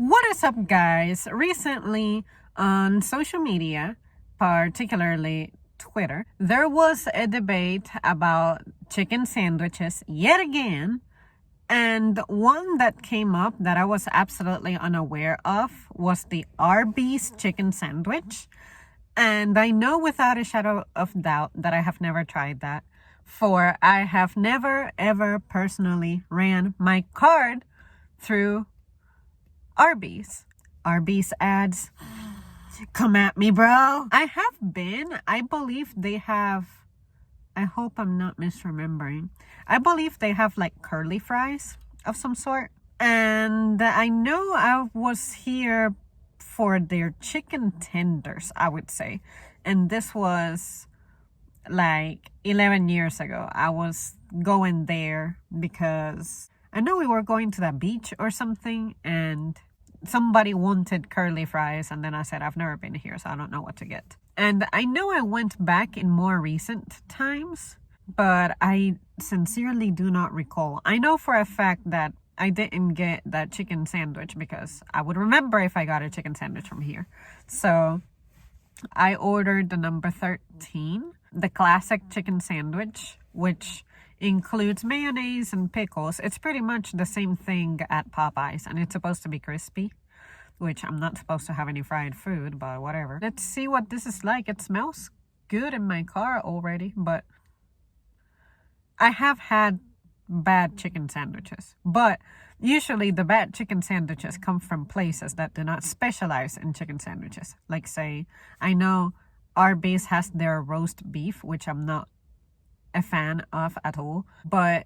What is up, guys? Recently on social media, particularly Twitter, there was a debate about chicken sandwiches yet again. And one that came up that I was absolutely unaware of was the Arby's chicken sandwich. And I know without a shadow of doubt that I have never tried that, for I have never ever personally ran my card through Arby's. Arby's ads, come at me, bro. I have been. I believe they have, I hope I'm not misremembering. I believe they have like curly fries of some sort. And I know I was here for their chicken tenders, I would say. And this was like 11 years ago. I was going there because I know we were going to the beach or something, and somebody wanted curly fries, and then I said, I've never been here, so I don't know what to get. And I know I went back in more recent times, but I sincerely do not recall. I know for a fact that I didn't get that chicken sandwich because I would remember if I got a chicken sandwich from here. So I ordered the number 13, the classic chicken sandwich, which includes mayonnaise and pickles. It's pretty much the same thing at Popeyes, and it's supposed to be crispy, which I'm not supposed to have any fried food, but whatever. Let's see what this is like. It smells good in my car already, but I have had bad chicken sandwiches. But usually the bad chicken sandwiches come from places that do not specialize in chicken sandwiches. Like, say, I know Arby's has their roast beef, which I'm not a fan of at all, but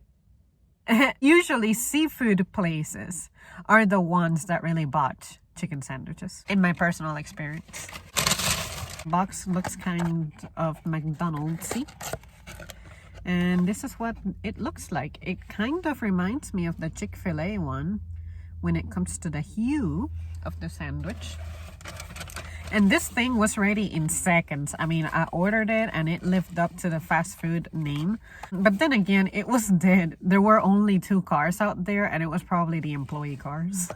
usually seafood places are the ones that really botch chicken sandwiches, in my personal experience. Box looks kind of McDonald's-y, and this is what it looks like. It kind of reminds me of the Chick-fil-A one when it comes to the hue of the sandwich. And this thing was ready in seconds. I mean, I ordered it and it lived up to the fast food name. But then again, it was dead. There were only 2 cars out there, and it was probably the employee cars.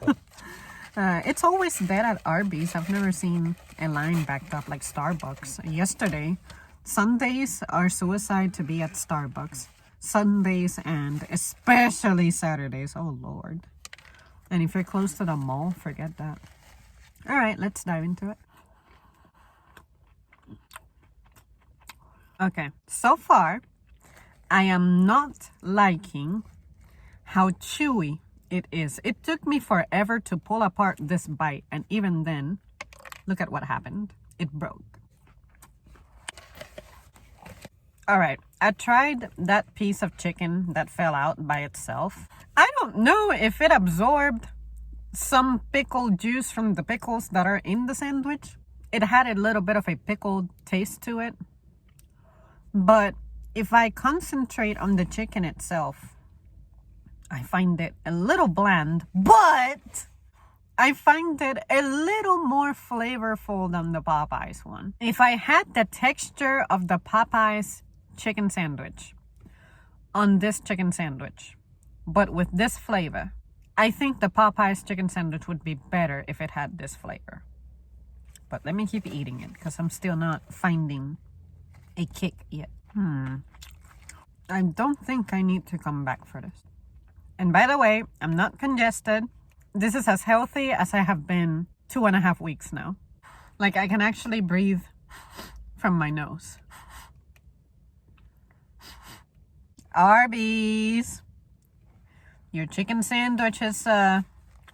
It's always dead at Arby's. I've never seen a line backed up like Starbucks. Yesterday, Sundays are suicide to be at Starbucks. Sundays and especially Saturdays. Oh, Lord. And if you're close to the mall, forget that. All right, let's dive into it. Okay, so far, I am not liking how chewy it is. It took me forever to pull apart this bite, and even then, look at what happened. It broke. All right, I tried that piece of chicken that fell out by itself. I don't know if it absorbed some pickle juice from the pickles that are in the sandwich. It had a little bit of a pickled taste to it. But if I concentrate on the chicken itself, I find it a little bland, but I find it a little more flavorful than the Popeyes one. If I had the texture of the Popeyes chicken sandwich on this chicken sandwich, but with this flavor, I think the Popeyes chicken sandwich would be better if it had this flavor. But let me keep eating it because I'm still not finding a kick yet. I don't think I need to come back for this. And by the way, I'm not congested. This is as healthy as I have been 2.5 weeks now. Like, I can actually breathe from my nose. Arby's, your chicken sandwich is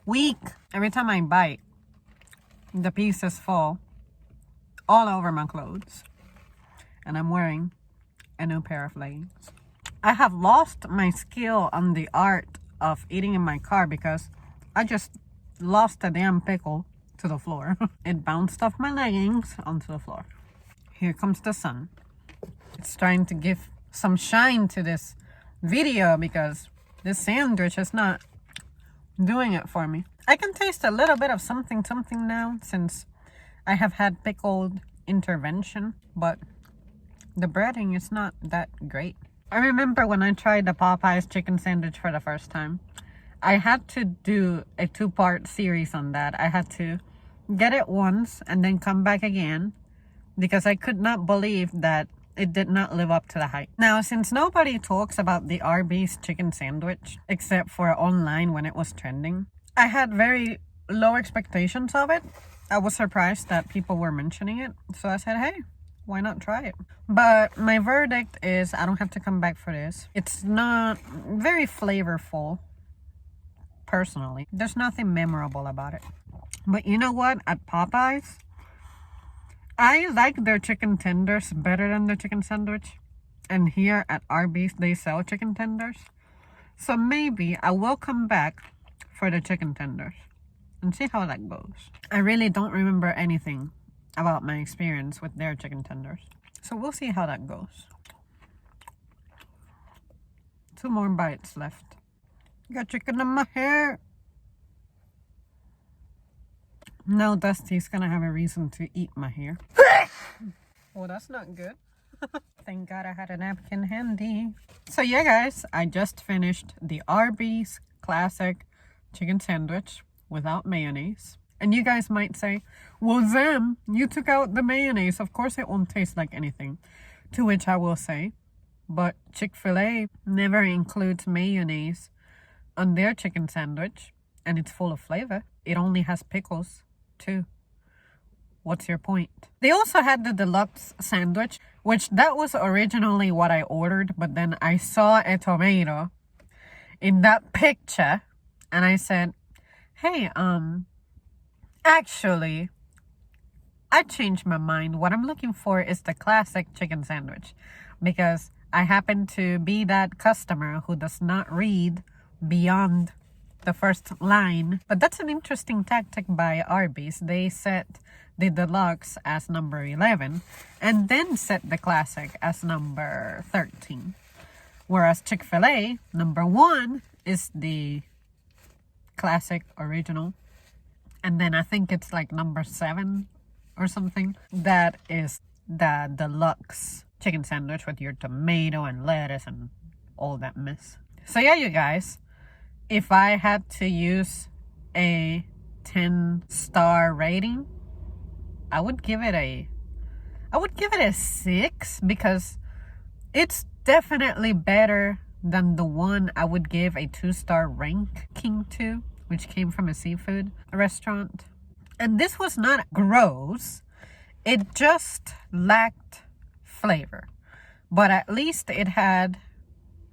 weak. Every time I bite, the pieces fall all over my clothes. And I'm wearing a new pair of leggings. I have lost my skill on the art of eating in my car because I just lost a damn pickle to the floor. It bounced off my leggings onto the floor. Here comes the sun. It's trying to give some shine to this video because this sandwich is not doing it for me. I can taste a little bit of something now since I have had pickled intervention, but the breading is not that great. I remember when I tried the Popeyes chicken sandwich for the first time, I had to do a 2-part series on that. I had to get it once and then come back again because I could not believe that it did not live up to the hype. Now, since nobody talks about the Arby's chicken sandwich except for online when it was trending, I had very low expectations of it. I was surprised that people were mentioning it. So I said, hey, why not try it? But my verdict is I don't have to come back for this. It's not very flavorful, personally. There's nothing memorable about it. But you know what? At Popeyes, I like their chicken tenders better than the chicken sandwich. And here at Arby's, they sell chicken tenders. So maybe I will come back for the chicken tenders and see how that goes. I really don't remember anything about my experience with their chicken tenders. So we'll see how that goes. 2 more bites left. Got chicken in my hair. Now Dusty's gonna have a reason to eat my hair. Well, that's not good. Thank God I had a napkin handy. So yeah, guys, I just finished the Arby's classic chicken sandwich without mayonnaise. And you guys might say, well, Zem, you took out the mayonnaise. Of course it won't taste like anything. To which I will say, but Chick-fil-A never includes mayonnaise on their chicken sandwich. And it's full of flavor. It only has pickles, too. What's your point? They also had the deluxe sandwich, which that was originally what I ordered, but then I saw a tomato in that picture and I said, hey, actually, I changed my mind. What I'm looking for is the classic chicken sandwich because I happen to be that customer who does not read beyond the first line. But that's an interesting tactic by Arby's. They set the deluxe as number 11 and then set the classic as number 13. Whereas Chick-fil-A, number 1 is the classic original. And then I think it's like number 7 or something. That is the deluxe chicken sandwich with your tomato and lettuce and all that mess. So yeah, you guys, if I had to use a 10-star rating, I would give it a 6 because it's definitely better than the one I would give a 2-star ranking to, which came from a seafood restaurant. And this was not gross. It just lacked flavor. But at least it had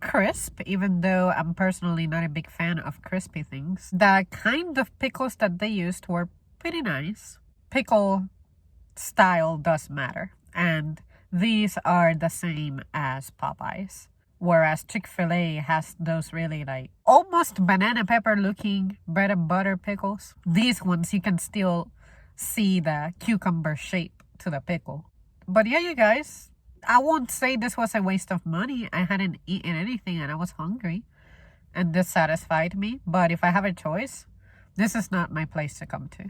crisp, even though I'm personally not a big fan of crispy things. The kind of pickles that they used were pretty nice. Pickle style does matter. And these are the same as Popeyes. Whereas Chick-fil-A has those really like almost banana pepper looking bread and butter pickles. These ones you can still see the cucumber shape to the pickle. But yeah, you guys, I won't say this was a waste of money. I hadn't eaten anything and I was hungry. And this satisfied me. But if I have a choice, this is not my place to come to.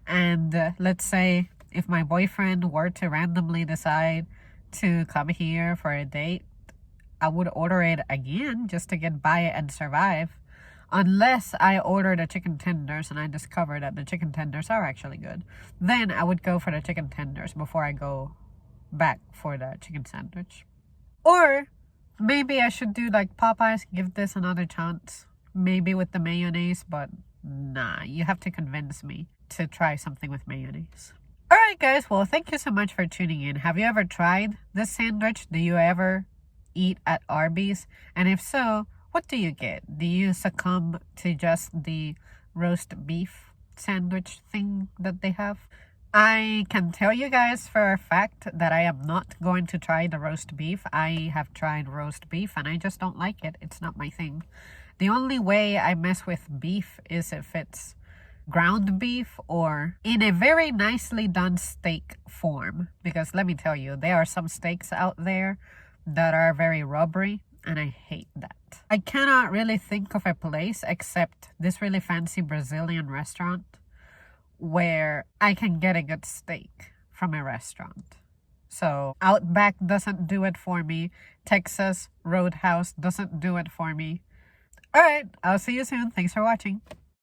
And let's say if my boyfriend were to randomly decide to come here for a date, I would order it again just to get by and survive. Unless I order the chicken tenders and I discover that the chicken tenders are actually good. Then I would go for the chicken tenders before I go back for the chicken sandwich. Or maybe I should do like Popeyes, give this another chance. Maybe with the mayonnaise, but nah, you have to convince me to try something with mayonnaise. Alright guys, well thank you so much for tuning in. Have you ever tried this sandwich? Do you ever eat at Arby's? And if so, what do you get? Do you succumb to just the roast beef sandwich thing that they have? I can tell you guys for a fact that I am not going to try the roast beef. I have tried roast beef and I just don't like it. It's not my thing. The only way I mess with beef is if it's ground beef or in a very nicely done steak form. Because let me tell you, there are some steaks out there that are very rubbery and I hate that. I cannot really think of a place except this really fancy Brazilian restaurant where I can get a good steak from a restaurant. So Outback doesn't do it for me. Texas Roadhouse doesn't do it for me. All right, I'll see you soon. Thanks for watching.